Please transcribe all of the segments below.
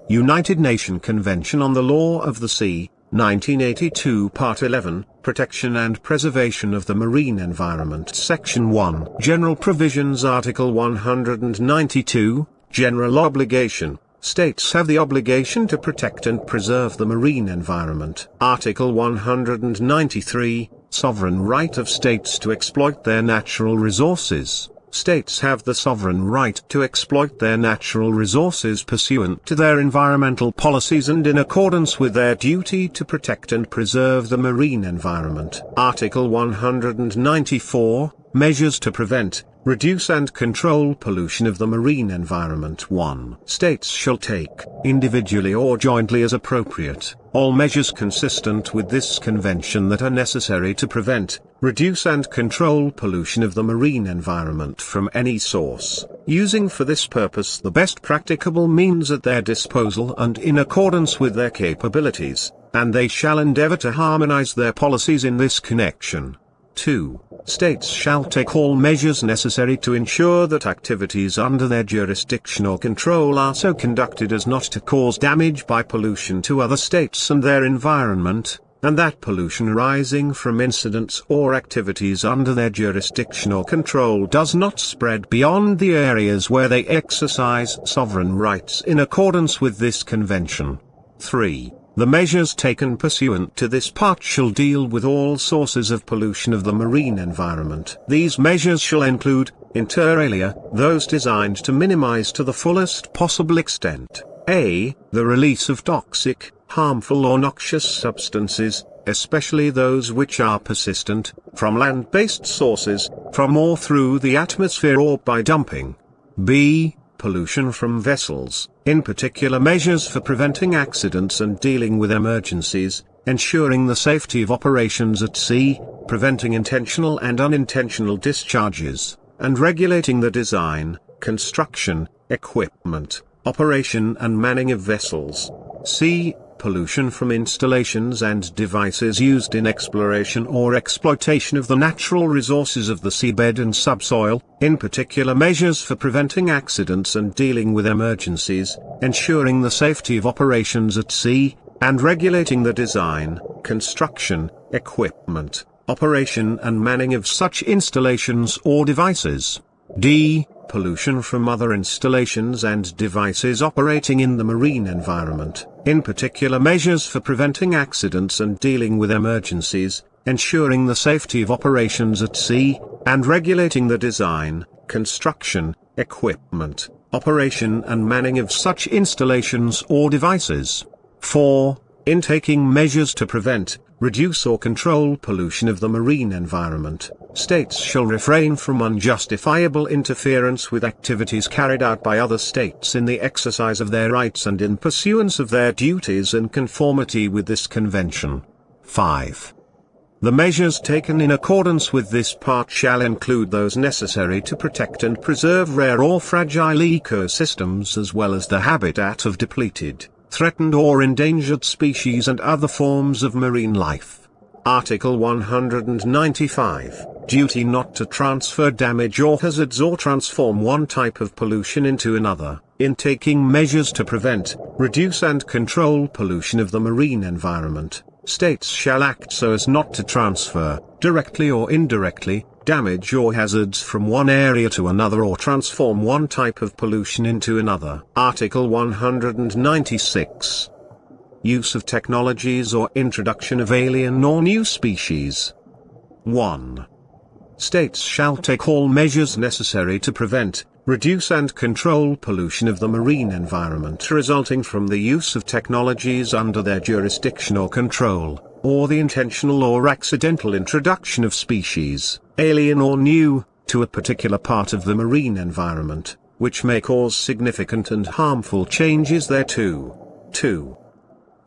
United Nations Convention on the Law of the Sea, 1982 Part 11, Protection and Preservation of the Marine Environment Section 1 General Provisions Article 192, General Obligation. States have the obligation to protect and preserve the marine environment. Article 193, Sovereign right of states to exploit their natural resources. States have the sovereign right to exploit their natural resources pursuant to their environmental policies and in accordance with their duty to protect and preserve the marine environment. Article 194, Measures to prevent, reduce and control pollution of the marine environment. 1. States shall take, individually or jointly as appropriate, all measures consistent with this convention that are necessary to prevent, reduce and control pollution of the marine environment from any source, using for this purpose the best practicable means at their disposal and in accordance with their capabilities, and they shall endeavor to harmonize their policies in this connection. 2. States shall take all measures necessary to ensure that activities under their jurisdiction or control are so conducted as not to cause damage by pollution to other states and their environment, and that pollution arising from incidents or activities under their jurisdiction or control does not spread beyond the areas where they exercise sovereign rights in accordance with this convention. 3. The measures taken pursuant to this part shall deal with all sources of pollution of the marine environment. These measures shall include, inter alia, those designed to minimize to the fullest possible extent, a. the release of toxic, harmful or noxious substances, especially those which are persistent, from land-based sources, from or through the atmosphere or by dumping. b. Pollution from vessels, in particular measures for preventing accidents and dealing with emergencies, ensuring the safety of operations at sea, preventing intentional and unintentional discharges, and regulating the design, construction, equipment, operation and manning of vessels. c. Pollution from installations and devices used in exploration or exploitation of the natural resources of the seabed and subsoil, in particular measures for preventing accidents and dealing with emergencies, ensuring the safety of operations at sea, and regulating the design, construction, equipment, operation and manning of such installations or devices. d. Pollution from other installations and devices operating in the marine environment, in particular measures for preventing accidents and dealing with emergencies, ensuring the safety of operations at sea, and regulating the design, construction, equipment, operation and manning of such installations or devices. 4. In taking measures to prevent, reduce or control pollution of the marine environment, states shall refrain from unjustifiable interference with activities carried out by other states in the exercise of their rights and in pursuance of their duties in conformity with this convention. 5. The measures taken in accordance with this part shall include those necessary to protect and preserve rare or fragile ecosystems as well as the habitat of depleted, threatened or endangered species and other forms of marine life. Article 195, Duty not to transfer damage or hazards or transform one type of pollution into another. In taking measures to prevent, reduce and control pollution of the marine environment, states shall act so as not to transfer, directly or indirectly, damage or hazards from one area to another or transform one type of pollution into another. Article 196. Use of technologies or introduction of alien or new species. 1. States shall take all measures necessary to prevent, reduce and control pollution of the marine environment resulting from the use of technologies under their jurisdiction or control, or the intentional or accidental introduction of species, alien or new, to a particular part of the marine environment, which may cause significant and harmful changes thereto. 2.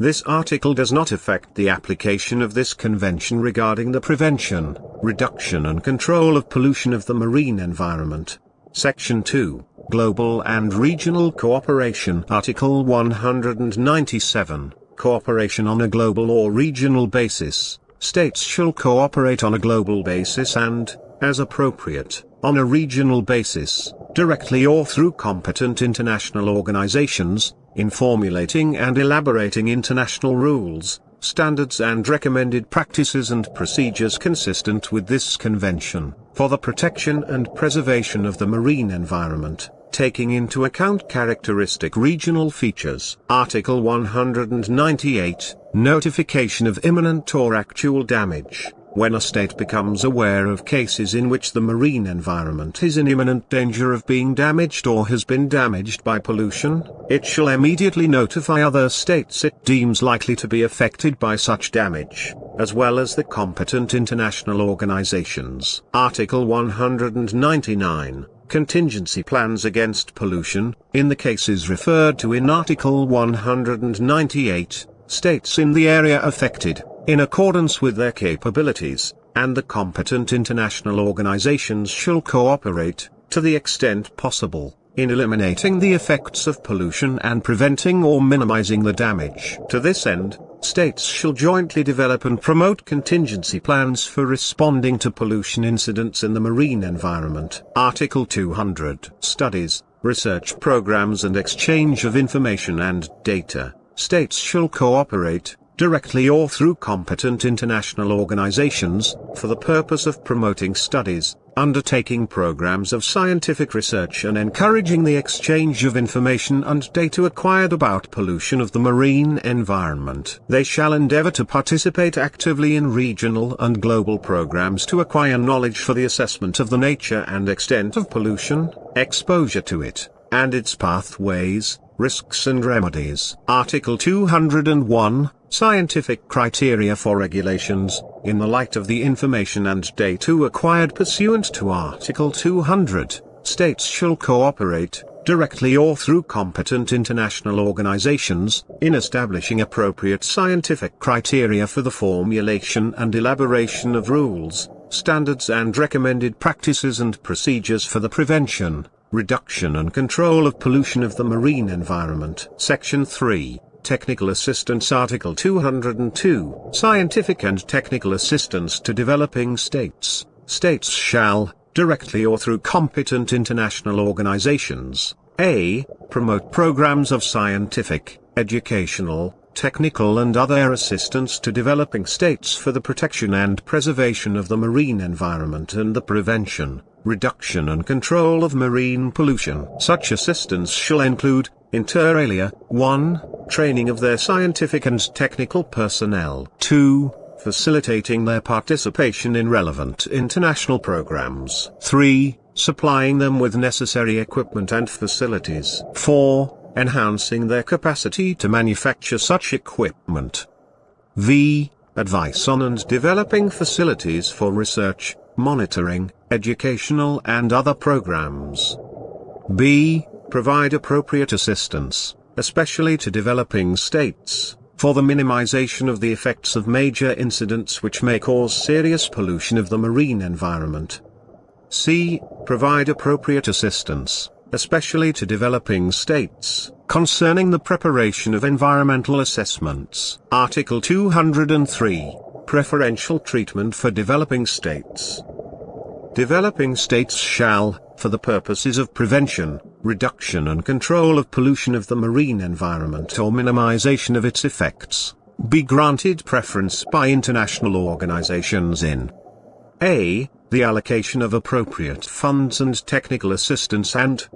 This article does not affect the application of this convention regarding the prevention, reduction and control of pollution of the marine environment. Section 2, Global and Regional Cooperation. Article 197, Cooperation on a global or regional basis. States shall cooperate on a global basis and, as appropriate, on a regional basis, directly or through competent international organizations, in formulating and elaborating international rules, standards and recommended practices and procedures consistent with this convention, for the protection and preservation of the marine environment, taking into account characteristic regional features. Article 198, Notification of imminent or actual damage. When a state becomes aware of cases in which the marine environment is in imminent danger of being damaged or has been damaged by pollution, it shall immediately notify other states it deems likely to be affected by such damage, as well as the competent international organizations. Article 199. Contingency plans against pollution. In the cases referred to in Article 198, states in the area affected, in accordance with their capabilities, and the competent international organizations shall cooperate, to the extent possible, in eliminating the effects of pollution and preventing or minimizing the damage. To this end, states shall jointly develop and promote contingency plans for responding to pollution incidents in the marine environment. Article 200. Studies, research programs and exchange of information and data. States shall cooperate, directly or through competent international organizations, for the purpose of promoting studies, undertaking programs of scientific research and encouraging the exchange of information and data acquired about pollution of the marine environment. They shall endeavor to participate actively in regional and global programs to acquire knowledge for the assessment of the nature and extent of pollution, exposure to it, and its pathways, risks and remedies. Article 201, Scientific criteria for regulations. In the light of the information and data acquired pursuant to Article 200, states shall cooperate, directly or through competent international organizations, in establishing appropriate scientific criteria for the formulation and elaboration of rules, standards and recommended practices and procedures for the prevention, reduction and control of pollution of the marine environment. Section 3. Technical assistance. Article 202. Scientific and technical assistance to developing states. States shall, directly or through competent international organizations, a. promote programs of scientific, educational, technical and other assistance to developing states for the protection and preservation of the marine environment and the prevention, reduction and control of marine pollution. Such assistance shall include, inter alia, 1. Training of their scientific and technical personnel. 2. Facilitating their participation in relevant international programs. 3. Supplying them with necessary equipment and facilities. 4. Enhancing their capacity to manufacture such equipment. V. Advice on and developing facilities for research, monitoring, educational and other programs. B. Provide appropriate assistance, especially to developing states, for the minimization of the effects of major incidents which may cause serious pollution of the marine environment. C. Provide appropriate assistance, especially to developing states, concerning the preparation of environmental assessments. Article 203. Preferential treatment for developing states. Developing states shall, for the purposes of prevention, reduction and control of pollution of the marine environment or minimization of its effects, be granted preference by international organizations in a. the allocation of appropriate funds and technical assistance and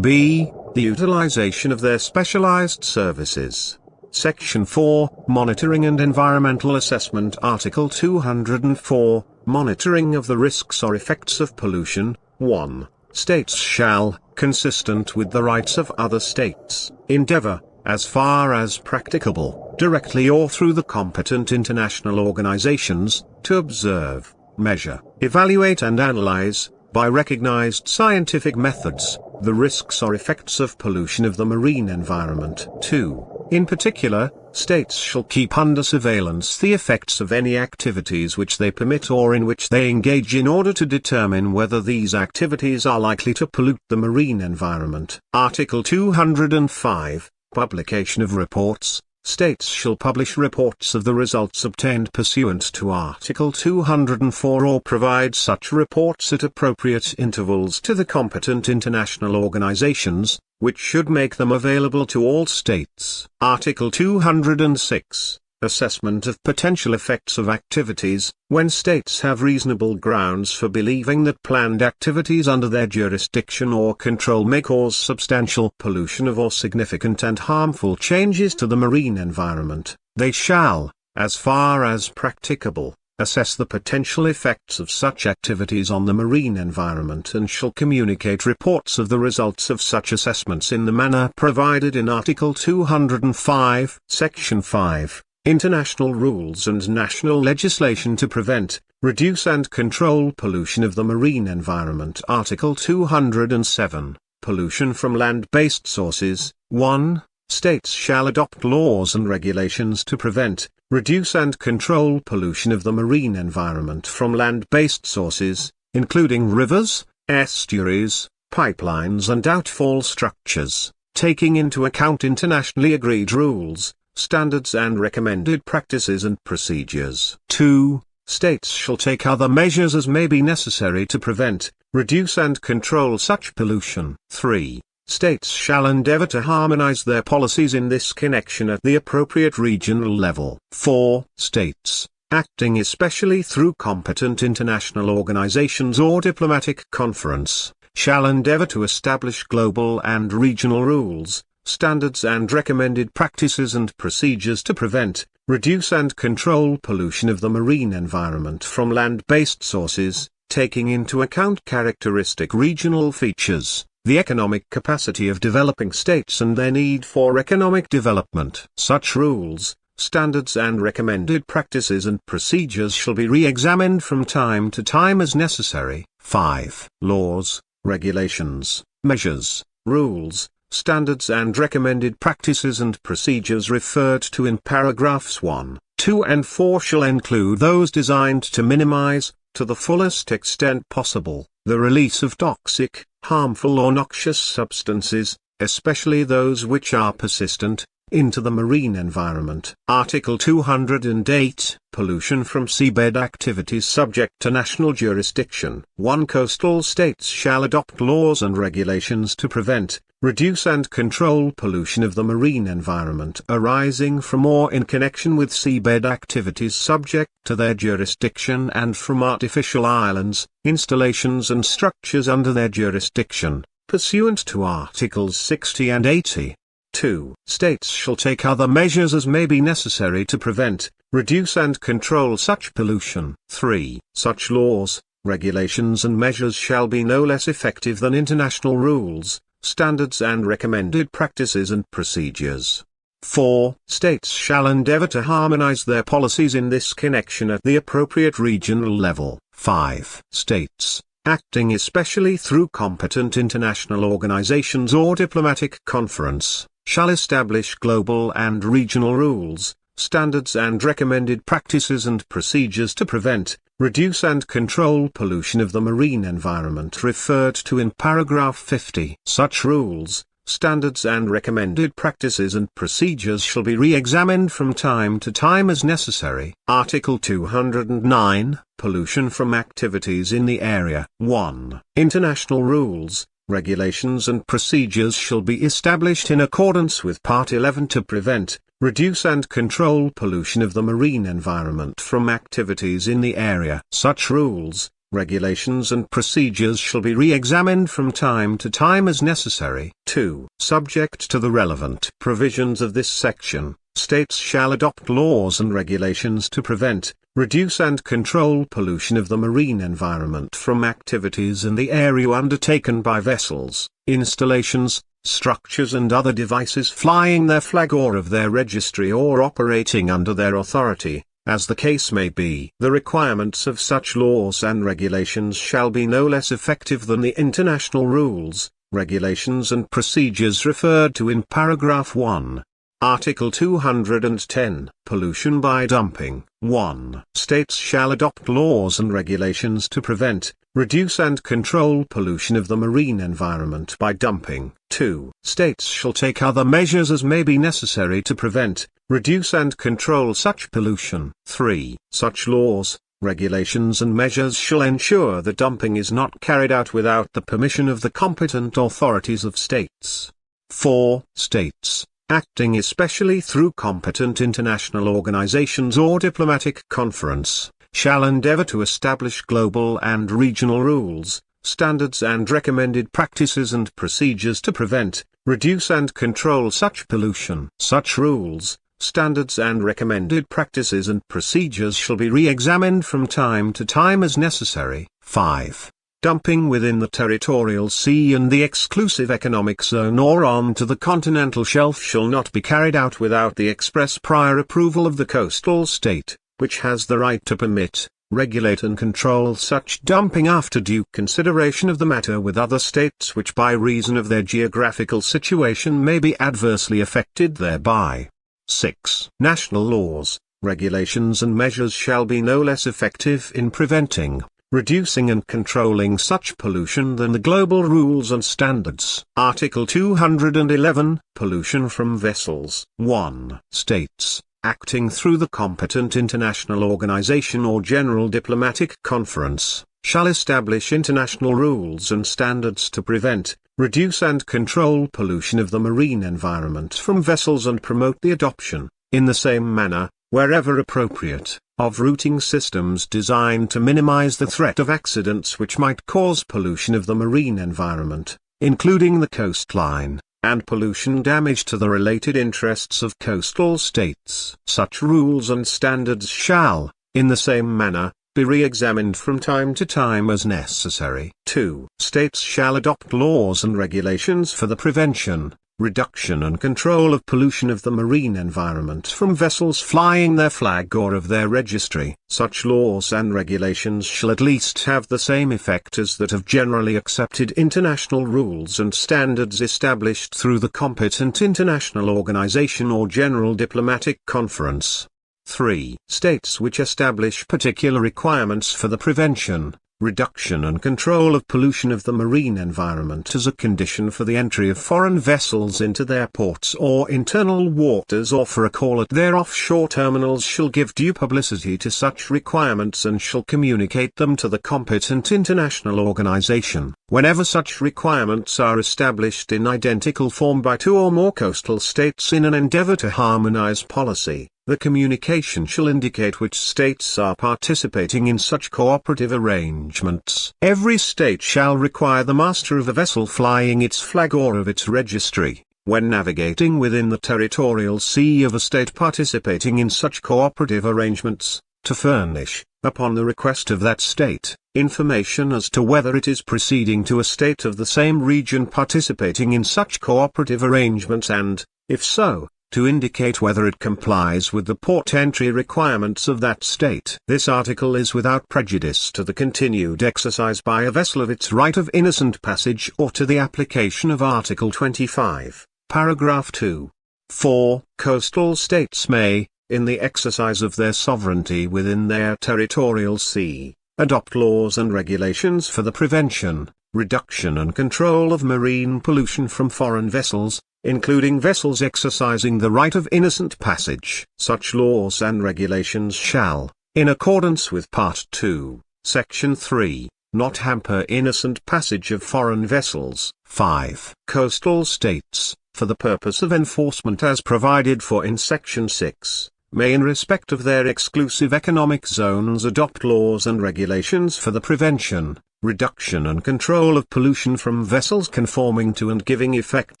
b. the utilization of their specialized services. Section 4. Monitoring and environmental assessment. Article 204. Monitoring of the risks or effects of pollution. 1. States shall, consistent with the rights of other states, endeavor, as far as practicable, directly or through the competent international organizations, to observe, measure, evaluate and analyze, by recognized scientific methods, the risks or effects of pollution of the marine environment. 2. In particular, states shall keep under surveillance the effects of any activities which they permit or in which they engage in order to determine whether these activities are likely to pollute the marine environment. Article 205. Publication of reports, States shall publish reports of the results obtained pursuant to Article 204 or provide such reports at appropriate intervals to the competent international organizations, which should make them available to all states. Article 206. Assessment of potential effects of activities. When states have reasonable grounds for believing that planned activities under their jurisdiction or control may cause substantial pollution of or significant and harmful changes to the marine environment, they shall, as far as practicable, assess the potential effects of such activities on the marine environment and shall communicate reports of the results of such assessments in the manner provided in Article 205, Section 5. International rules and national legislation to prevent, reduce and control pollution of the marine environment. Article 207. Pollution from land-based sources. 1. States shall adopt laws and regulations to prevent, reduce and control pollution of the marine environment from land-based sources, including rivers, estuaries, pipelines and outfall structures, taking into account internationally agreed rules, standards and recommended practices and procedures. 2. States shall take other measures as may be necessary to prevent, reduce and control such pollution. 3. States shall endeavor to harmonize their policies in this connection at the appropriate regional level. 4. States, acting especially through competent international organizations or diplomatic conference, shall endeavor to establish global and regional rules, standards and recommended practices and procedures to prevent, reduce and control pollution of the marine environment from land-based sources, taking into account characteristic regional features, the economic capacity of developing states and their need for economic development. Such rules, standards and recommended practices and procedures shall be re-examined from time to time as necessary. 5. Laws, regulations, measures, rules, standards and recommended practices and procedures referred to in paragraphs 1, 2 and 4 shall include those designed to minimize, to the fullest extent possible, the release of toxic, harmful or noxious substances, especially those which are persistent, into the marine environment. Article 208, Pollution from seabed activities subject to national jurisdiction. 1. Coastal states shall adopt laws and regulations to prevent, reduce and control pollution of the marine environment arising from or in connection with seabed activities subject to their jurisdiction and from artificial islands, installations and structures under their jurisdiction, pursuant to Articles 60 and 80. 2. States shall take other measures as may be necessary to prevent, reduce and control such pollution. 3. Such laws, regulations and measures shall be no less effective than international rules, standards and recommended practices and procedures. 4. States shall endeavor to harmonize their policies in this connection at the appropriate regional level. 5. States, acting especially through competent international organizations or diplomatic conference, shall establish global and regional rules, standards and recommended practices and procedures to prevent, reduce and control pollution of the marine environment referred to in paragraph 50. Such rules, standards and recommended practices and procedures shall be re-examined from time to time as necessary. Article 209, Pollution from activities in the area. 1. International rules, regulations and procedures shall be established in accordance with Part 11 to prevent, reduce and control pollution of the marine environment from activities in the area. Such rules, regulations and procedures shall be re-examined from time to time as necessary. 2. Subject to the relevant provisions of this section, states shall adopt laws and regulations to prevent, reduce and control pollution of the marine environment from activities in the area undertaken by vessels, installations, structures and other devices flying their flag or of their registry or operating under their authority, as the case may be. The requirements of such laws and regulations shall be no less effective than the international rules, regulations and procedures referred to in paragraph 1. Article 210, Pollution by dumping. 1. States shall adopt laws and regulations to prevent, reduce and control pollution of the marine environment by dumping. 2. States shall take other measures as may be necessary to prevent, reduce and control such pollution. 3. Such laws, regulations and measures shall ensure that dumping is not carried out without the permission of the competent authorities of states. 4. States, acting especially through competent international organizations or diplomatic conference, shall endeavor to establish global and regional rules, standards and recommended practices and procedures to prevent, reduce and control such pollution. Such rules, standards and recommended practices and procedures shall be re-examined from time to time as necessary. 5. Dumping within the territorial sea and the exclusive economic zone or onto the continental shelf shall not be carried out without the express prior approval of the coastal state, which has the right to permit, regulate and control such dumping after due consideration of the matter with other states which by reason of their geographical situation may be adversely affected thereby. 6. National laws, regulations and measures shall be no less effective in preventing, reducing and controlling such pollution than the global rules and standards. Article 211, Pollution from vessels. 1. States, acting through the competent international organization or general diplomatic conference, shall establish international rules and standards to prevent, reduce and control pollution of the marine environment from vessels and promote the adoption, in the same manner, wherever appropriate, of routing systems designed to minimize the threat of accidents which might cause pollution of the marine environment, including the coastline, and pollution damage to the related interests of coastal states. Such rules and standards shall, in the same manner, be re-examined from time to time as necessary. 2. States shall adopt laws and regulations for the prevention, reduction and control of pollution of the marine environment from vessels flying their flag or of their registry. Such laws and regulations shall at least have the same effect as that of generally accepted international rules and standards established through the competent international organization or general diplomatic conference. 3. States which establish particular requirements for the prevention, reduction and control of pollution of the marine environment as a condition for the entry of foreign vessels into their ports or internal waters or for a call at their offshore terminals shall give due publicity to such requirements and shall communicate them to the competent international organization. Whenever such requirements are established in identical form by two or more coastal states in an endeavor to harmonize policy, the communication shall indicate which states are participating in such cooperative arrangements. Every state shall require the master of a vessel flying its flag or of its registry, when navigating within the territorial sea of a state participating in such cooperative arrangements, to furnish, upon the request of that state, information as to whether it is proceeding to a state of the same region participating in such cooperative arrangements and, if so, to indicate whether it complies with the port entry requirements of that state. This article is without prejudice to the continued exercise by a vessel of its right of innocent passage or to the application of Article 25, paragraph 2. 4. Coastal states may, in the exercise of their sovereignty within their territorial sea, adopt laws and regulations for the prevention, reduction and control of marine pollution from foreign vessels, including vessels exercising the right of innocent passage. Such laws and regulations shall, in accordance with Part 2, Section 3, not hamper innocent passage of foreign vessels. 5. Coastal states, for the purpose of enforcement as provided for in Section 6, may in respect of their exclusive economic zones adopt laws and regulations for the prevention, reduction and control of pollution from vessels conforming to and giving effect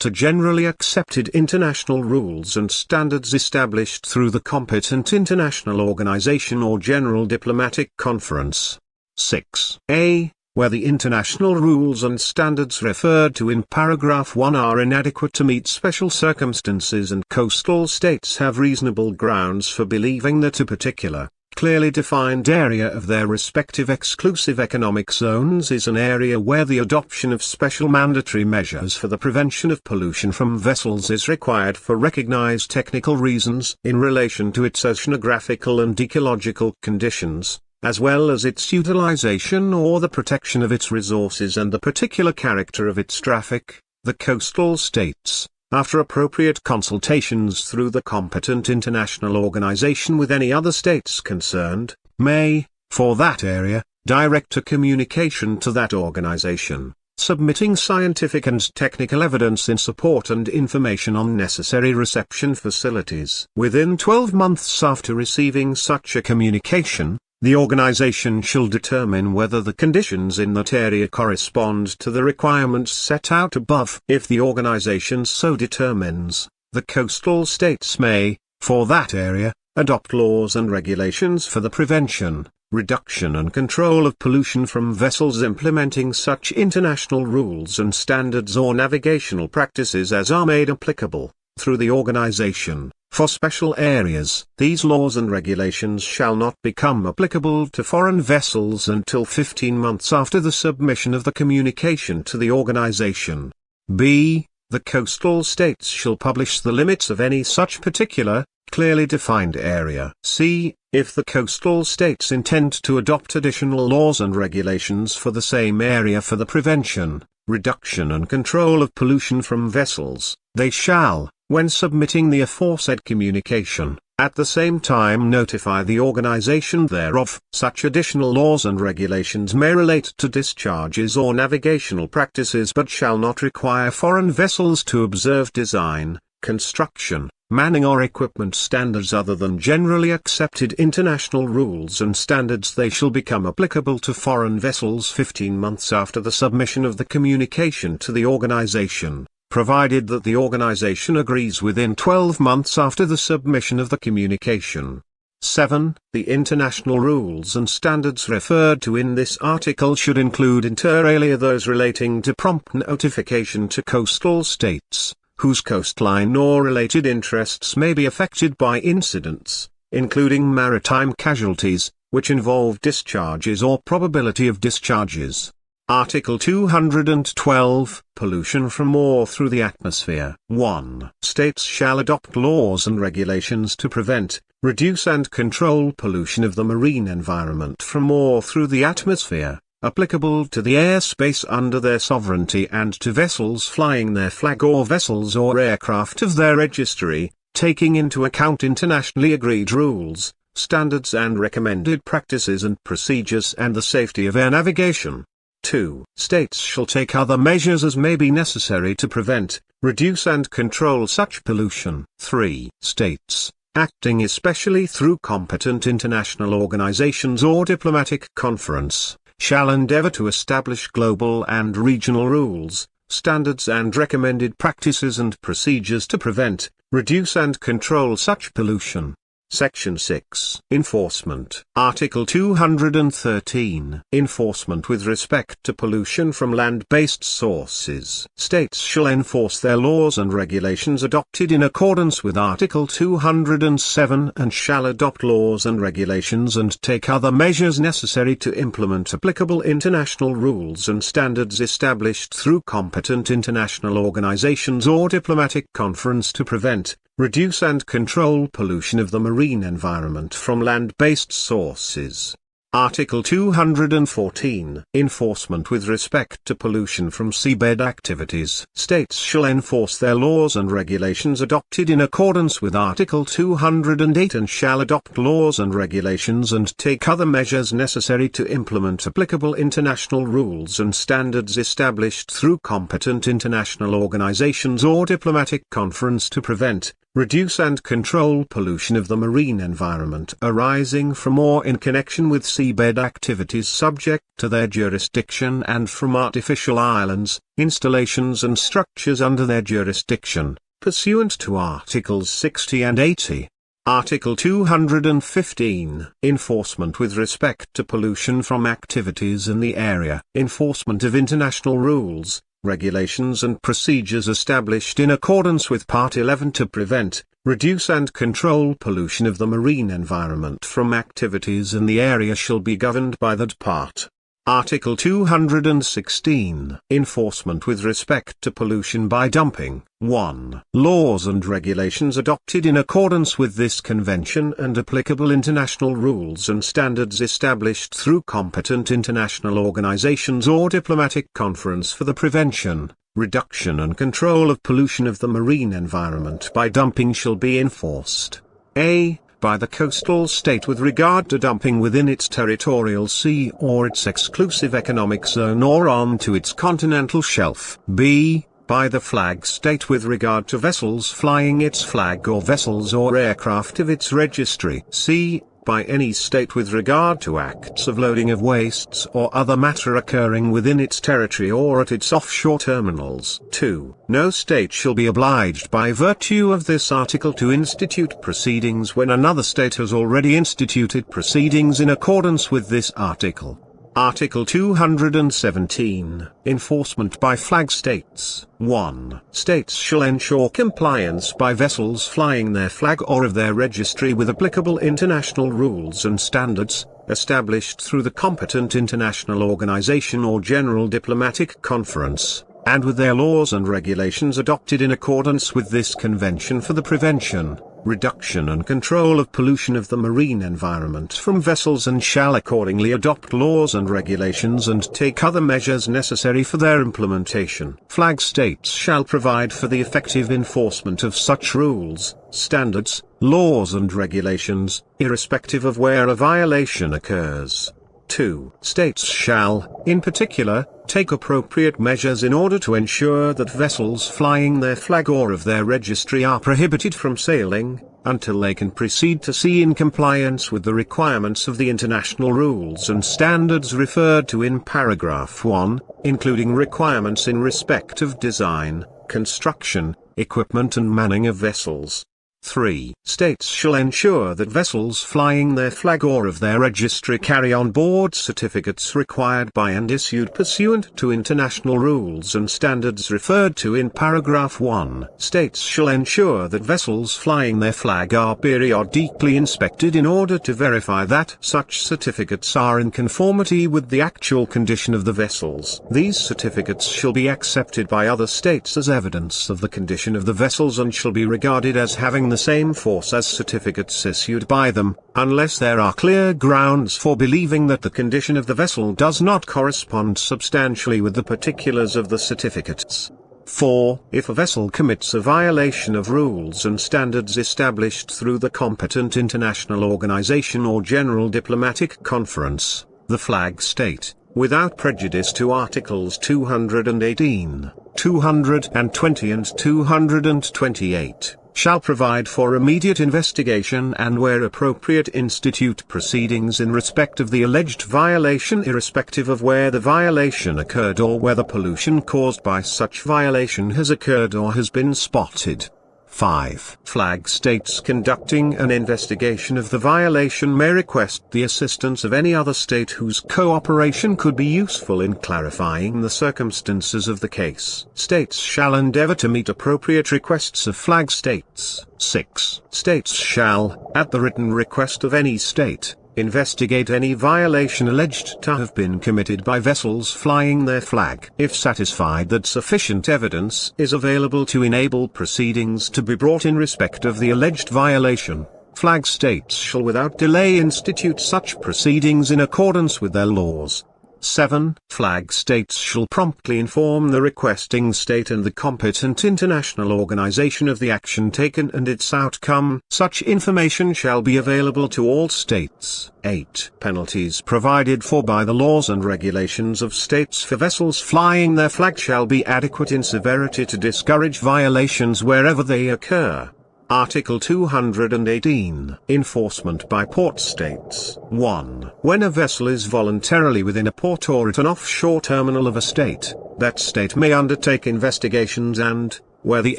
to generally accepted international rules and standards established through the competent international organization or general diplomatic conference. 6. A. Where the international rules and standards referred to in paragraph 1 are inadequate to meet special circumstances and coastal states have reasonable grounds for believing that a particular, clearly defined area of their respective exclusive economic zones is an area where the adoption of special mandatory measures for the prevention of pollution from vessels is required for recognized technical reasons in relation to its oceanographical and ecological conditions, as well as its utilization or the protection of its resources and the particular character of its traffic, the coastal states, after appropriate consultations through the competent international organization with any other states concerned, may, for that area, direct a communication to that organization, submitting scientific and technical evidence in support and information on necessary reception facilities. Within 12 months after receiving such a communication, the organization shall determine whether the conditions in that area correspond to the requirements set out above. If the organization so determines, the coastal states may, for that area, adopt laws and regulations for the prevention, reduction and control of pollution from vessels, implementing such international rules and standards or navigational practices as are made applicable, through the organization, for special areas. These laws and regulations shall not become applicable to foreign vessels until 15 months after the submission of the communication to the organization. B. The coastal states shall publish the limits of any such particular, clearly defined area. C. If the coastal states intend to adopt additional laws and regulations for the same area for the prevention, reduction and control of pollution from vessels, they shall, when submitting the aforesaid communication, at the same time notify the organization thereof. Such additional laws and regulations may relate to discharges or navigational practices but shall not require foreign vessels to observe design, construction, manning or equipment standards other than generally accepted international rules and standards. They shall become applicable to foreign vessels 15 months after the submission of the communication to the organization, provided that the organization agrees within 12 months after the submission of the communication. 7. The international rules and standards referred to in this article should include inter alia those relating to prompt notification to coastal states, whose coastline or related interests may be affected by incidents, including maritime casualties, which involve discharges or probability of discharges. Article 212, Pollution from or through the atmosphere. 1. States shall adopt laws and regulations to prevent, reduce and control pollution of the marine environment from or through the atmosphere, applicable to the airspace under their sovereignty and to vessels flying their flag or vessels or aircraft of their registry, taking into account internationally agreed rules, standards and recommended practices and procedures and the safety of air navigation. 2. States shall take other measures as may be necessary to prevent, reduce and control such pollution. 3. States, acting especially through competent international organizations or diplomatic conference, shall endeavor to establish global and regional rules, standards and recommended practices and procedures to prevent, reduce and control such pollution. Section 6. Enforcement. Article 213. Enforcement with respect to pollution from land-based sources. States shall enforce their laws and regulations adopted in accordance with Article 207 and shall adopt laws and regulations and take other measures necessary to implement applicable international rules and standards established through competent international organizations or diplomatic conference to prevent, reduce and control pollution of the marine environment from land-based sources. Article 214. Enforcement with respect to pollution from seabed activities. States shall enforce their laws and regulations adopted in accordance with Article 208 and shall adopt laws and regulations and take other measures necessary to implement applicable international rules and standards established through competent international organizations or diplomatic conference to prevent, reduce and control pollution of the marine environment arising from or in connection with seabed activities subject to their jurisdiction and from artificial islands, installations and structures under their jurisdiction, pursuant to Articles 60 and 80. Article 215. Enforcement with respect to pollution from activities in the area. Enforcement of international rules, regulations and procedures established in accordance with Part 11 to prevent, reduce and control pollution of the marine environment from activities in the area shall be governed by that part. Article 216. Enforcement with respect to pollution by dumping. 1. Laws and regulations adopted in accordance with this convention and applicable international rules and standards established through competent international organizations or diplomatic conference for the prevention, reduction and control of pollution of the marine environment by dumping shall be enforced. A. By the coastal state with regard to dumping within its territorial sea or its exclusive economic zone or onto its continental shelf. B. By the flag state with regard to vessels flying its flag or vessels or aircraft of its registry. C. By any state with regard to acts of loading of wastes or other matter occurring within its territory or at its offshore terminals. 2. No state shall be obliged by virtue of this article to institute proceedings when another state has already instituted proceedings in accordance with this article. Article 217. Enforcement by flag states. 1. States shall ensure compliance by vessels flying their flag or of their registry with applicable international rules and standards, established through the competent international organization or general diplomatic conference, and with their laws and regulations adopted in accordance with this convention for the prevention, reduction and control of pollution of the marine environment from vessels, and shall accordingly adopt laws and regulations and take other measures necessary for their implementation. Flag states shall provide for the effective enforcement of such rules, standards, laws and regulations, irrespective of where a violation occurs. 2. States shall, in particular, take appropriate measures in order to ensure that vessels flying their flag or of their registry are prohibited from sailing, until they can proceed to sea in compliance with the requirements of the international rules and standards referred to in paragraph 1, including requirements in respect of design, construction, equipment and manning of vessels. 3. States shall ensure that vessels flying their flag or of their registry carry on board certificates required by and issued pursuant to international rules and standards referred to in paragraph 1. States shall ensure that vessels flying their flag are periodically inspected in order to verify that such certificates are in conformity with the actual condition of the vessels. These certificates shall be accepted by other states as evidence of the condition of the vessels and shall be regarded as having the same force as certificates issued by them, unless there are clear grounds for believing that the condition of the vessel does not correspond substantially with the particulars of the certificates. 4. If a vessel commits a violation of rules and standards established through the competent international organization or general diplomatic conference, the flag state, without prejudice to Articles 218, 220 and 228, shall provide for immediate investigation and where appropriate institute proceedings in respect of the alleged violation irrespective of where the violation occurred or whether pollution caused by such violation has occurred or has been spotted. 5. Flag states conducting an investigation of the violation may request the assistance of any other state whose cooperation could be useful in clarifying the circumstances of the case. States shall endeavor to meet appropriate requests of flag states. 6. States shall, at the written request of any state, investigate any violation alleged to have been committed by vessels flying their flag. If satisfied that sufficient evidence is available to enable proceedings to be brought in respect of the alleged violation, flag states shall without delay institute such proceedings in accordance with their laws. 7. Flag states shall promptly inform the requesting state and the competent international organization of the action taken and its outcome. Such information shall be available to all states. 8. Penalties provided for by the laws and regulations of states for vessels flying their flag shall be adequate in severity to discourage violations wherever they occur. Article 218. Enforcement by port states. 1. When a vessel is voluntarily within a port or at an offshore terminal of a state, that state may undertake investigations and, where the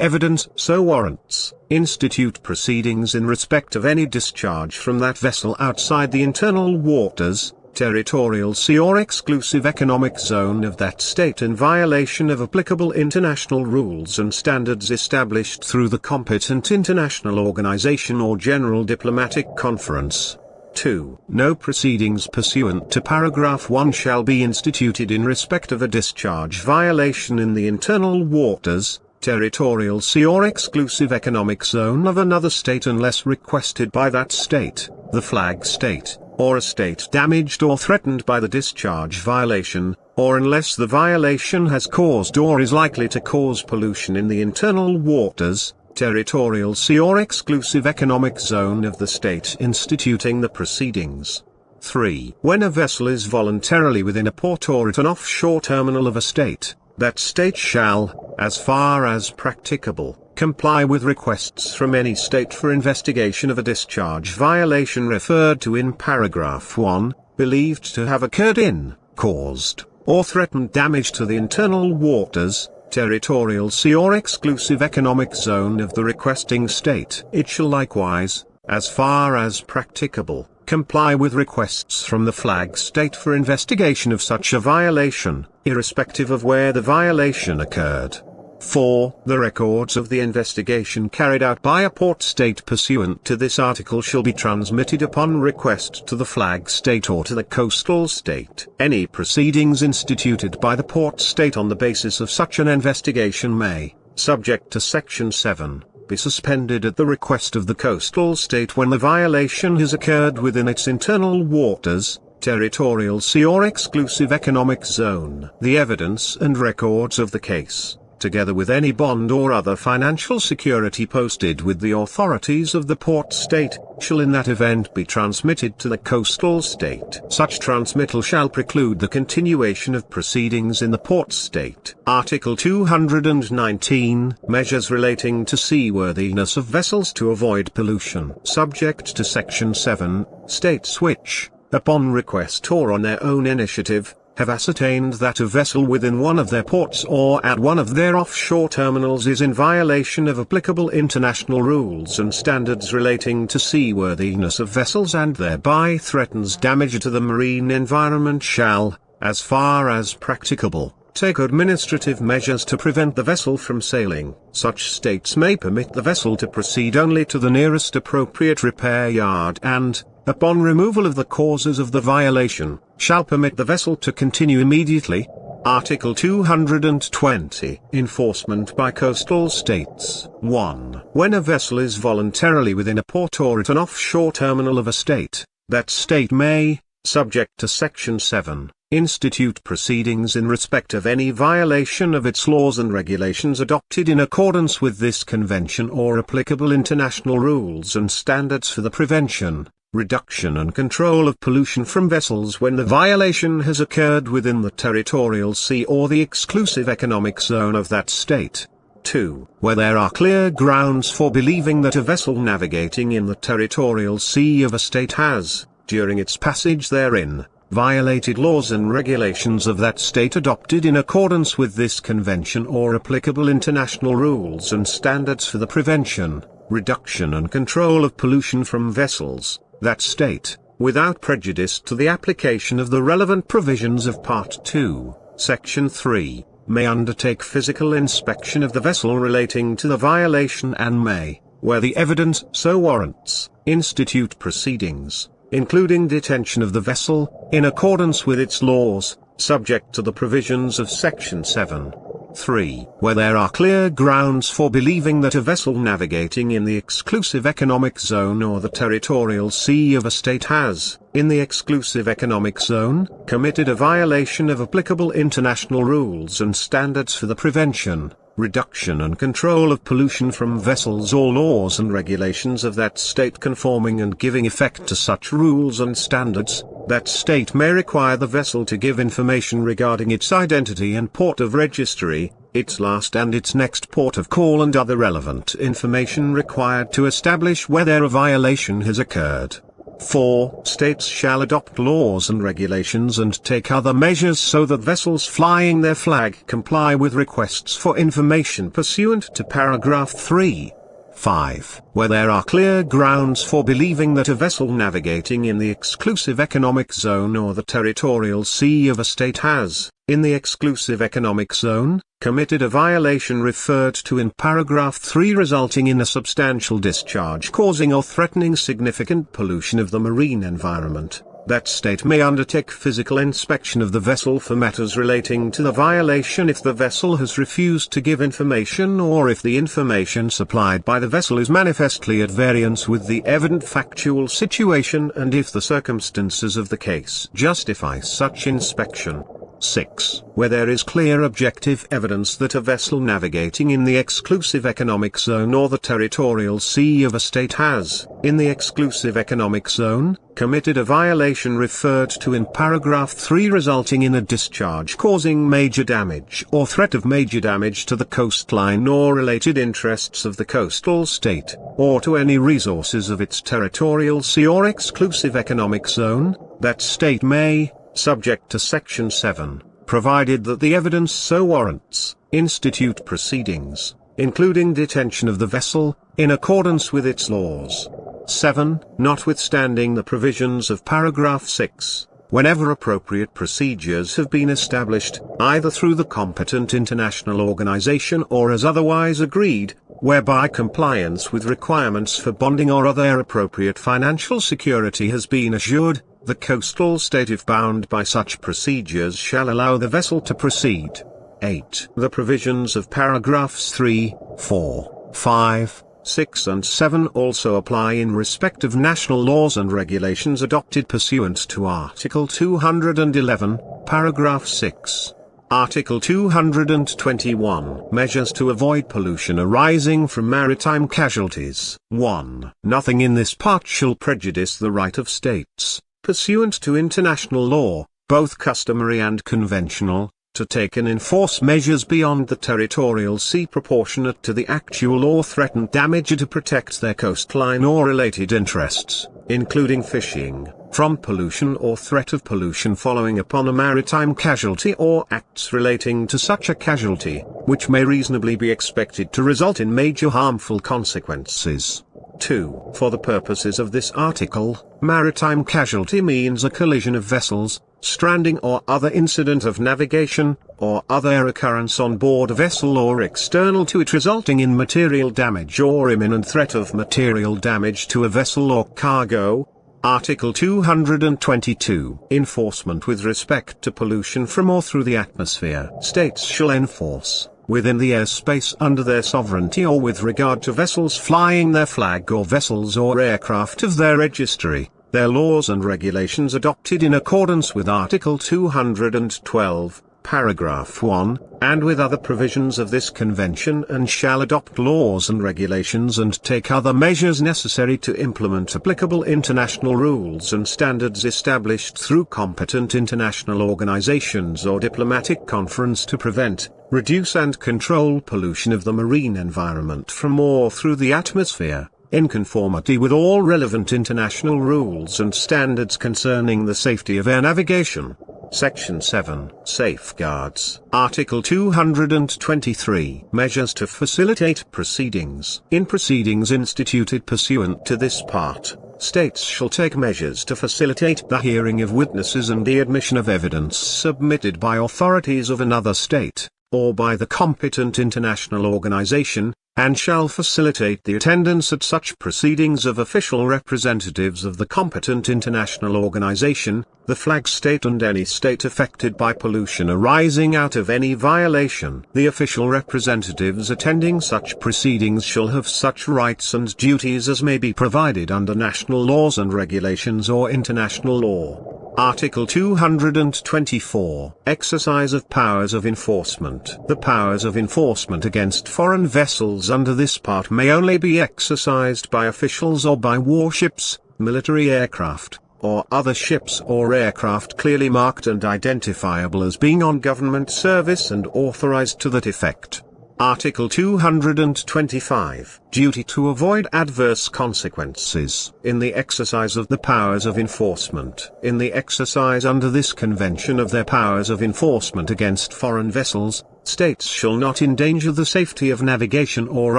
evidence so warrants, institute proceedings in respect of any discharge from that vessel outside the internal waters, territorial sea or exclusive economic zone of that state in violation of applicable international rules and standards established through the competent international organization or general diplomatic conference. 2. No proceedings pursuant to paragraph 1 shall be instituted in respect of a discharge violation in the internal waters, territorial sea or exclusive economic zone of another state unless requested by that state, the flag state, or a state damaged or threatened by the discharge violation, or unless the violation has caused or is likely to cause pollution in the internal waters, territorial sea or exclusive economic zone of the state instituting the proceedings. 3. When a vessel is voluntarily within a port or at an offshore terminal of a state, that state shall, as far as practicable, comply with requests from any state for investigation of a discharge violation referred to in paragraph 1, believed to have occurred in, caused, or threatened damage to the internal waters, territorial sea or exclusive economic zone of the requesting state. It shall likewise, as far as practicable, comply with requests from the flag state for investigation of such a violation, irrespective of where the violation occurred. 4. The records of the investigation carried out by a port state pursuant to this article shall be transmitted upon request to the flag state or to the coastal state. Any proceedings instituted by the port state on the basis of such an investigation may, subject to Section 7, be suspended at the request of the coastal state when the violation has occurred within its internal waters, territorial sea or exclusive economic zone. The evidence and records of the case, together with any bond or other financial security posted with the authorities of the port state, shall in that event be transmitted to the coastal state. Such transmittal shall preclude the continuation of proceedings in the port state. Article 219, Measures relating to seaworthiness of vessels to avoid pollution. Subject to Section 7, states which, upon request or on their own initiative, have ascertained that a vessel within one of their ports or at one of their offshore terminals is in violation of applicable international rules and standards relating to seaworthiness of vessels and thereby threatens damage to the marine environment shall, as far as practicable, take administrative measures to prevent the vessel from sailing. Such states may permit the vessel to proceed only to the nearest appropriate repair yard and, upon removal of the causes of the violation, shall permit the vessel to continue immediately. Article 220. Enforcement by coastal states. 1. When a vessel is voluntarily within a port or at an offshore terminal of a state, that state may, subject to Section 7, institute proceedings in respect of any violation of its laws and regulations adopted in accordance with this convention or applicable international rules and standards for the prevention, reduction and control of pollution from vessels when the violation has occurred within the territorial sea or the exclusive economic zone of that state. 2. Where there are clear grounds for believing that a vessel navigating in the territorial sea of a state has, during its passage therein, violated laws and regulations of that state adopted in accordance with this convention or applicable international rules and standards for the prevention, reduction and control of pollution from vessels, that state, without prejudice to the application of the relevant provisions of Part 2, Section 3, may undertake physical inspection of the vessel relating to the violation and may, where the evidence so warrants, institute proceedings, including detention of the vessel, in accordance with its laws, subject to the provisions of Section 7. 3. Where there are clear grounds for believing that a vessel navigating in the exclusive economic zone or the territorial sea of a state has, in the exclusive economic zone, committed a violation of applicable international rules and standards for the prevention, reduction and control of pollution from vessels or laws and regulations of that state conforming and giving effect to such rules and standards, that state may require the vessel to give information regarding its identity and port of registry, its last and its next port of call and other relevant information required to establish whether a violation has occurred. 4. States shall adopt laws and regulations and take other measures so that vessels flying their flag comply with requests for information pursuant to paragraph 3. 5. Where there are clear grounds for believing that a vessel navigating in the exclusive economic zone or the territorial sea of a state has, in the exclusive economic zone, committed a violation referred to in paragraph 3 resulting in a substantial discharge causing or threatening significant pollution of the marine environment, that state may undertake physical inspection of the vessel for matters relating to the violation if the vessel has refused to give information or if the information supplied by the vessel is manifestly at variance with the evident factual situation and if the circumstances of the case justify such inspection. 6. Where there is clear objective evidence that a vessel navigating in the exclusive economic zone or the territorial sea of a state has, in the exclusive economic zone, committed a violation referred to in paragraph 3 resulting in a discharge causing major damage or threat of major damage to the coastline or related interests of the coastal state, or to any resources of its territorial sea or exclusive economic zone, that state may, subject to Section 7, provided that the evidence so warrants, institute proceedings, including detention of the vessel, in accordance with its laws. 7. Notwithstanding the provisions of paragraph 6, whenever appropriate procedures have been established, either through the competent international organization or as otherwise agreed, whereby compliance with requirements for bonding or other appropriate financial security has been assured, the coastal state if bound by such procedures shall allow the vessel to proceed. 8. The provisions of paragraphs 3, 4, 5, 6 and 7 also apply in respect of national laws and regulations adopted pursuant to Article 211, paragraph 6. Article 221. Measures to avoid pollution arising from maritime casualties. 1. Nothing in this part shall prejudice the right of states, pursuant to international law, both customary and conventional, to take and enforce measures beyond the territorial sea proportionate to the actual or threatened damage to protect their coastline or related interests, including fishing, from pollution or threat of pollution following upon a maritime casualty or acts relating to such a casualty, which may reasonably be expected to result in major harmful consequences. 2. For the purposes of this article, maritime casualty means a collision of vessels, stranding or other incident of navigation, or other occurrence on board a vessel or external to it resulting in material damage or imminent threat of material damage to a vessel or cargo. Article 222. Enforcement with respect to pollution from or through the atmosphere. States shall enforce, within the airspace under their sovereignty or with regard to vessels flying their flag or vessels or aircraft of their registry, their laws and regulations adopted in accordance with Article 212, paragraph 1, and with other provisions of this convention, and shall adopt laws and regulations and take other measures necessary to implement applicable international rules and standards established through competent international organizations or diplomatic conference to prevent, reduce and control pollution of the marine environment from or through the atmosphere, in conformity with all relevant international rules and standards concerning the safety of air navigation. Section 7. Safeguards. Article 223. Measures to facilitate proceedings. In proceedings instituted pursuant to this part, states shall take measures to facilitate the hearing of witnesses and the admission of evidence submitted by authorities of another state, or by the competent international organization, and shall facilitate the attendance at such proceedings of official representatives of the competent international organization, the flag state and any state affected by pollution arising out of any violation. The official representatives attending such proceedings shall have such rights and duties as may be provided under national laws and regulations or international law. Article 224. Exercise of powers of enforcement. The powers of enforcement against foreign vessels under this part may only be exercised by officials or by warships, military aircraft, or other ships or aircraft clearly marked and identifiable as being on government service and authorized to that effect. Article 225. Duty to avoid adverse consequences. In the exercise of the powers of enforcement. In the exercise under this convention of their powers of enforcement against foreign vessels, states shall not endanger the safety of navigation or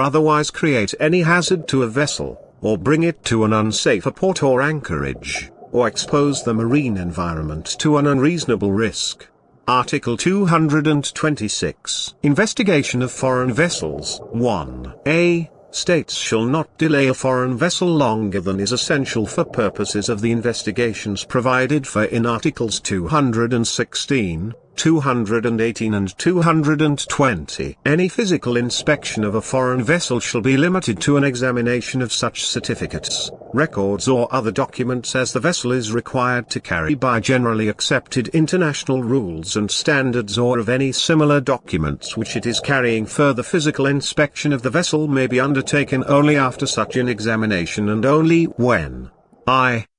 otherwise create any hazard to a vessel, or bring it to an unsafe port or anchorage, or expose the marine environment to an unreasonable risk. Article 226. Investigation of foreign vessels. 1a. States shall not delay a foreign vessel longer than is essential for purposes of the investigations provided for in Articles 216, 218 and 220. Any physical inspection of a foreign vessel shall be limited to an examination of such certificates, records or other documents as the vessel is required to carry by generally accepted international rules and standards, or of any similar documents which it is carrying. Further physical inspection of the vessel may be undertaken only after such an examination and only when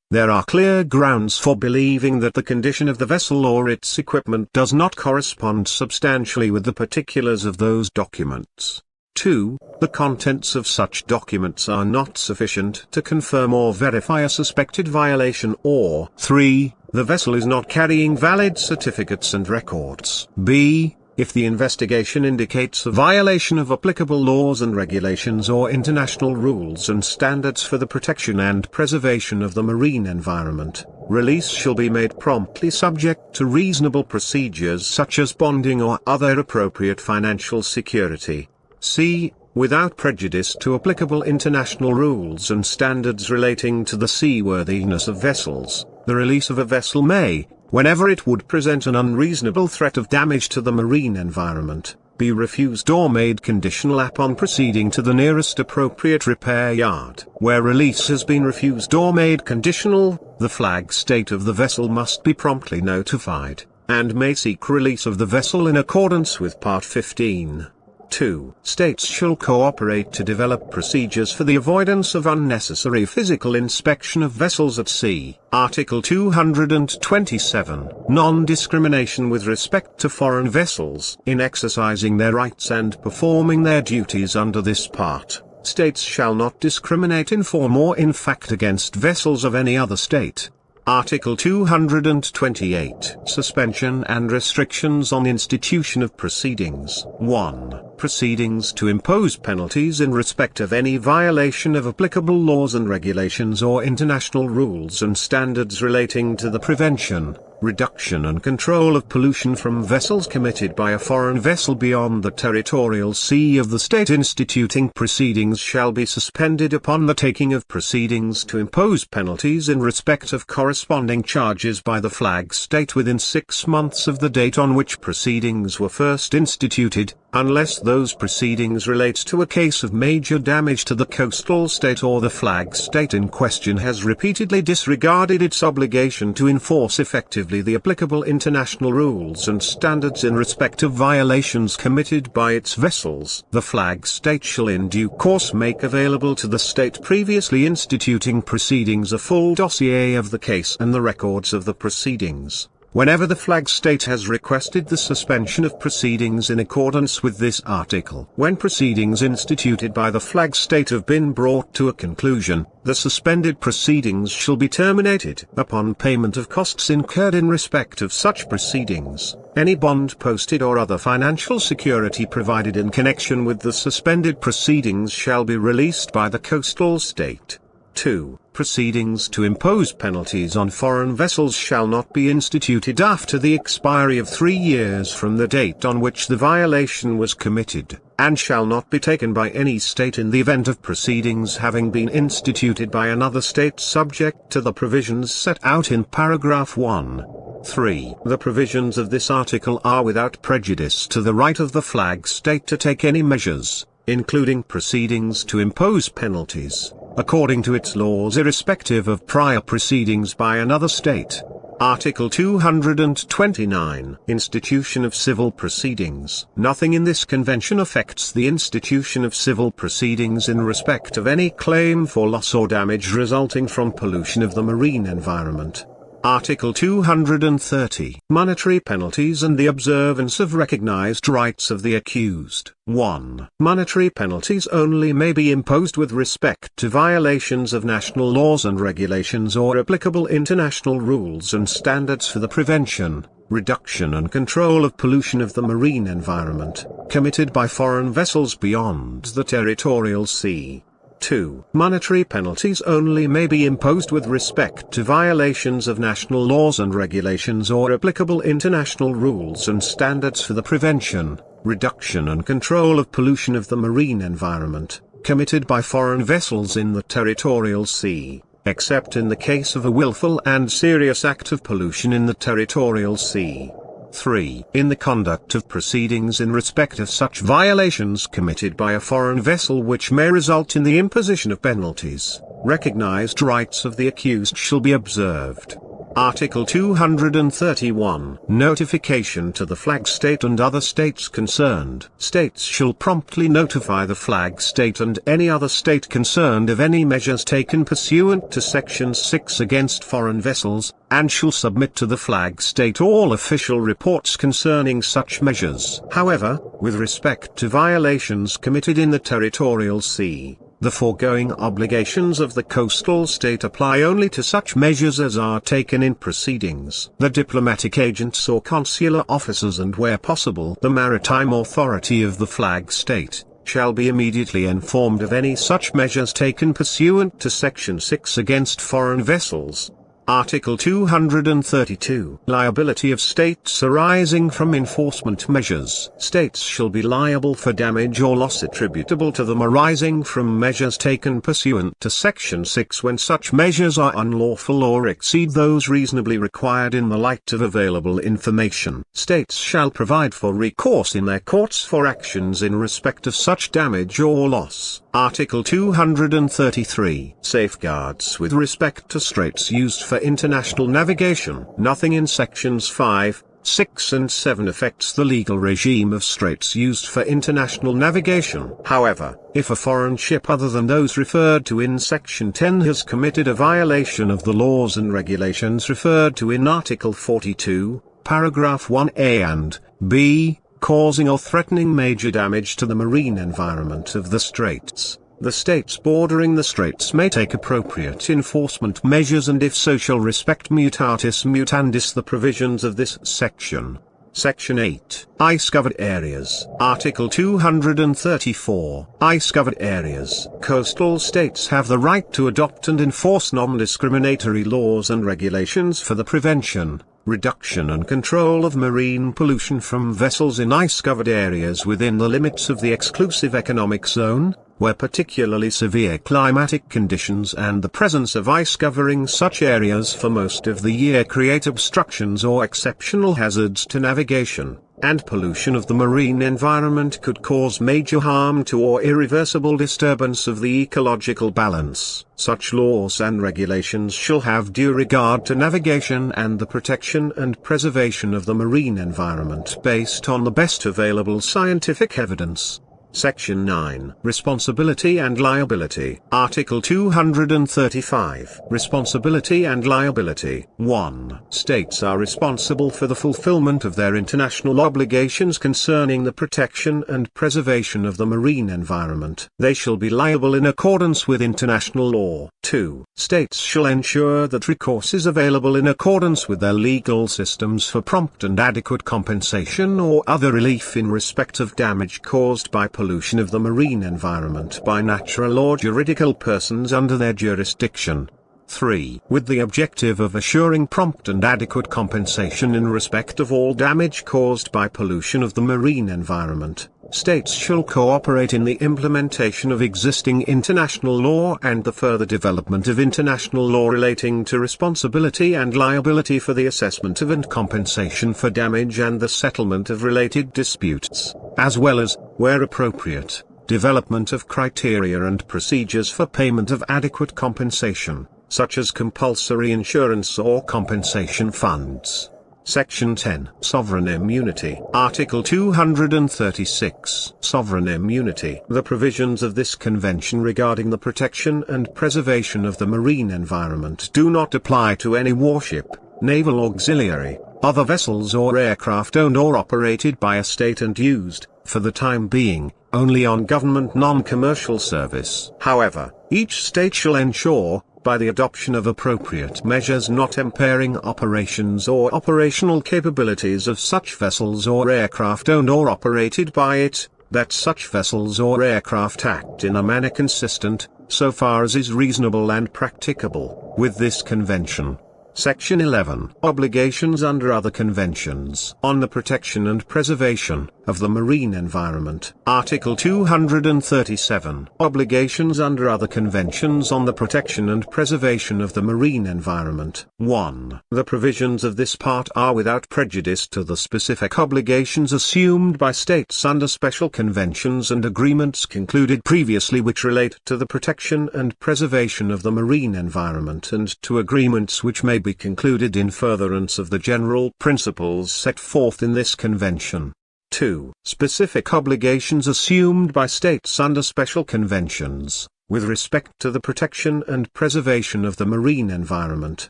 there are clear grounds for believing that the condition of the vessel or its equipment does not correspond substantially with the particulars of those documents. 2. The contents of such documents are not sufficient to confirm or verify a suspected violation, or 3. The vessel is not carrying valid certificates and records. B. If the investigation indicates a violation of applicable laws and regulations or international rules and standards for the protection and preservation of the marine environment, release shall be made promptly subject to reasonable procedures such as bonding or other appropriate financial security. C. Without prejudice to applicable international rules and standards relating to the seaworthiness of vessels, the release of a vessel may, whenever it would present an unreasonable threat of damage to the marine environment, be refused or made conditional upon proceeding to the nearest appropriate repair yard. Where release has been refused or made conditional, the flag state of the vessel must be promptly notified, and may seek release of the vessel in accordance with Part 15. 2. States shall cooperate to develop procedures for the avoidance of unnecessary physical inspection of vessels at sea. Article 227. Non-discrimination with respect to foreign vessels. In exercising their rights and performing their duties under this part, states shall not discriminate in form or in fact against vessels of any other state. Article 228. Suspension and restrictions on institution of proceedings. 1. Proceedings to impose penalties in respect of any violation of applicable laws and regulations or international rules and standards relating to the prevention, reduction and control of pollution from vessels committed by a foreign vessel beyond the territorial sea of the state instituting proceedings shall be suspended upon the taking of proceedings to impose penalties in respect of corresponding charges by the flag state within 6 months of the date on which proceedings were first instituted, unless those proceedings relate to a case of major damage to the coastal state or the flag state in question has repeatedly disregarded its obligation to enforce effectively the applicable international rules and standards in respect of violations committed by its vessels. The flag state shall in due course make available to the state previously instituting proceedings a full dossier of the case and the records of the proceedings, whenever the flag state has requested the suspension of proceedings in accordance with this article. When proceedings instituted by the flag state have been brought to a conclusion, the suspended proceedings shall be terminated upon payment of costs incurred in respect of such proceedings. Any bond posted or other financial security provided in connection with the suspended proceedings shall be released by the coastal state. 2. Proceedings to impose penalties on foreign vessels shall not be instituted after the expiry of 3 years from the date on which the violation was committed, and shall not be taken by any state in the event of proceedings having been instituted by another state subject to the provisions set out in paragraph 1. 3. The provisions of this article are without prejudice to the right of the flag state to take any measures, including proceedings to impose penalties, according to its laws irrespective of prior proceedings by another state. Article 229. Institution of civil proceedings. Nothing in this convention affects the institution of civil proceedings in respect of any claim for loss or damage resulting from pollution of the marine environment. Article 230. Monetary penalties and the observance of recognized rights of the accused. 1. Monetary penalties only may be imposed with respect to violations of national laws and regulations or applicable international rules and standards for the prevention, reduction and control of pollution of the marine environment, committed by foreign vessels beyond the territorial sea. 2. Monetary penalties only may be imposed with respect to violations of national laws and regulations or applicable international rules and standards for the prevention, reduction and control of pollution of the marine environment, committed by foreign vessels in the territorial sea, except in the case of a willful and serious act of pollution in the territorial sea. 3. In the conduct of proceedings in respect of such violations committed by a foreign vessel which may result in the imposition of penalties, recognized rights of the accused shall be observed. Article 231. Notification to the flag state and other states concerned. States shall promptly notify the flag state and any other state concerned of any measures taken pursuant to Section 6 against foreign vessels, and shall submit to the flag state all official reports concerning such measures. However, with respect to violations committed in the territorial sea, the foregoing obligations of the coastal state apply only to such measures as are taken in proceedings. The diplomatic agents or consular officers and where possible the maritime authority of the flag state, shall be immediately informed of any such measures taken pursuant to Section 6 against foreign vessels. Article 232. Liability of states arising from enforcement measures. States shall be liable for damage or loss attributable to them arising from measures taken pursuant to Section 6 when such measures are unlawful or exceed those reasonably required in the light of available information. States shall provide for recourse in their courts for actions in respect of such damage or loss. Article 233. Safeguards with respect to straits used for international navigation. Nothing in Sections 5, 6 and 7 affects the legal regime of straits used for international navigation. However, if a foreign ship other than those referred to in Section 10 has committed a violation of the laws and regulations referred to in Article 42, paragraph 1a and b, causing or threatening major damage to the marine environment of the straits, the states bordering the straits may take appropriate enforcement measures and if so shall respect mutatis mutandis the provisions of this section. Section 8. Ice-covered areas. Article 234. Ice-covered areas. Coastal states have the right to adopt and enforce non-discriminatory laws and regulations for the prevention, reduction and control of marine pollution from vessels in ice-covered areas within the limits of the exclusive economic zone, where particularly severe climatic conditions and the presence of ice covering such areas for most of the year create obstructions or exceptional hazards to navigation, and pollution of the marine environment could cause major harm to or irreversible disturbance of the ecological balance. Such laws and regulations shall have due regard to navigation and the protection and preservation of the marine environment based on the best available scientific evidence. Section 9. Responsibility and liability. Article 235. Responsibility and liability. 1. States are responsible for the fulfillment of their international obligations concerning the protection and preservation of the marine environment. They shall be liable in accordance with international law. 2. States shall ensure that recourse is available in accordance with their legal systems for prompt and adequate compensation or other relief in respect of damage caused by pollution of the marine environment by natural or juridical persons under their jurisdiction. 3. With the objective of assuring prompt and adequate compensation in respect of all damage caused by pollution of the marine environment, states shall cooperate in the implementation of existing international law and the further development of international law relating to responsibility and liability for the assessment of and compensation for damage and the settlement of related disputes, as well as, where appropriate, development of criteria and procedures for payment of adequate compensation, such as compulsory insurance or compensation funds. Section 10. Sovereign immunity. Article 236. Sovereign immunity. The provisions of this convention regarding the protection and preservation of the marine environment do not apply to any warship, naval auxiliary, other vessels or aircraft owned or operated by a state and used, for the time being, only on government non-commercial service. However, each state shall ensure, by the adoption of appropriate measures not impairing operations or operational capabilities of such vessels or aircraft owned or operated by it, that such vessels or aircraft act in a manner consistent, so far as is reasonable and practicable, with this convention. Section 11. Obligations under other conventions on the protection and preservation of the marine environment. Article 237. Obligations under other conventions on the protection and preservation of the marine environment. 1. The provisions of this part are without prejudice to the specific obligations assumed by states under special conventions and agreements concluded previously which relate to the protection and preservation of the marine environment and to agreements which may be concluded in furtherance of the general principles set forth in this convention. 2. Specific obligations assumed by states under special conventions, with respect to the protection and preservation of the marine environment,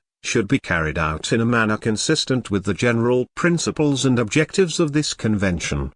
should be carried out in a manner consistent with the general principles and objectives of this convention.